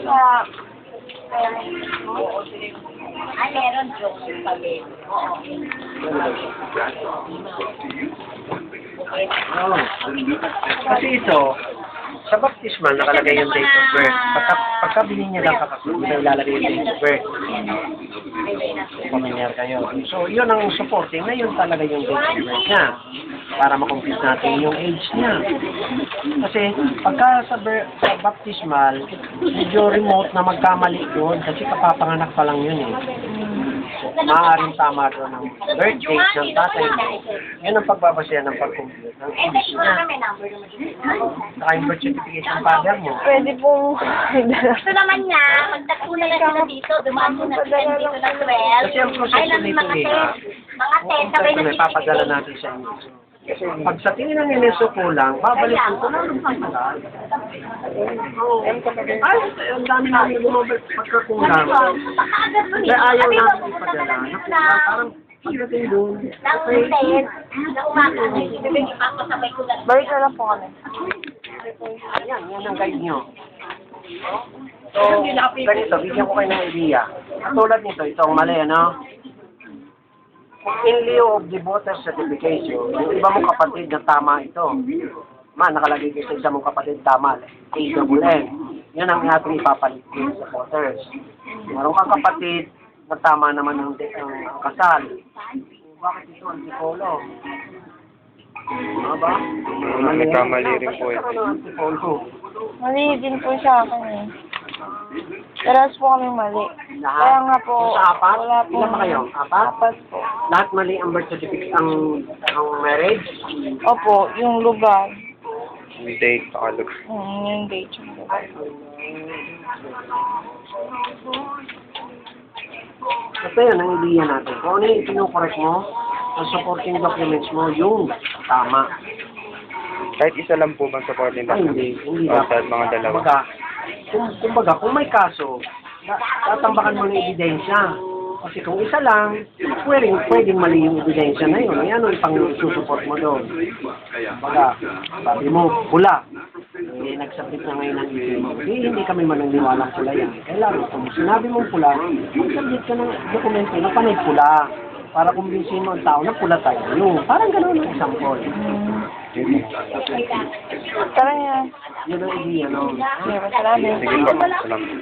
sa... Ay, meron joke kami. Oo. Oh. Kasi ito, sa baptismal nakalagay yung date of birth. Pagka binigyan lang kakapit, hindi na ilalagay yung date of birth. Pamilyar kayo. So, yun ang supporting. Ngayon talaga yung date of birth niya. Para makompute natin yung age niya. Kasi, pagka sa baptismal, medyo remote na magkamali doon. Kasi kapapanganak pa lang yun eh. Maaaring tama doon ang birth date ng tatay mo. Yun ang pagbabasya ng pag-compute ng age niya. Saka yung birth certificate ng father mo. Pwede pong... Gusto naman niya, magtagpunan na sila dito, dumaan mo na sila dito na 12. Kasi ang proseso nito Mga test, sabay na may papadala natin sa inyo. Kasi pag sa tingin ng NSO kulang, babalikan ko na ng pagkakas. Ay, ang dami namin lumabas pagkakulang. Kaya ayaw namin ipadala. Parang pagdating doon. Balik na lang po kami. Yan ang guide nyo. So, ganito, bigyan ko kayo ng idea. Tulad nito, itong mali, ano? In lieu of the voter certification, yung iba mong kapatid na tama ito. Nakalagay ko sa isa mong kapatid tama, AWN. Yan ang ating ipapalit sa voters. Meron kang kapatid na tama naman ang kasal. Bakit ito ang antipolo? Ano ba? Nagkamali rin po eh. Mali din po sa akin eh. Pero po kami mali. Kaya nga po, sa apat? wala po. Ilan ba kayo? Apat? Apat po. Lahat mali ang birth certificate, ang marriage? Opo, yung lugar. Yung date, saka look. Yung date yung lugar. Ito yan ang idea natin. Kung ano yung kinukorek mo, ang supporting documents mo, yung tama. Kahit isa lang po mag-support nila. Ay, hindi O, sa mga dalawa. Kumbaga, kung may kaso, tatambakan mo ng ebidensya. Kasi kung isa lang, pwedeng mali yung ebidensya na yun. Ano yung pang-support mo doon? Kumbaga, sabi mo, pula. Nagsabit na ngayon ng hindi kami mananiwalang pula yan. Kailangan, kung sinabi mong pula, magsabit ka ng dokumento na panay pula. Para kumbinsin mo ang tao na pula tayo. Parang gano'n ang isang call. Tara niya. Yun ang idea, no? Sige, salamat. Sige po, salamat.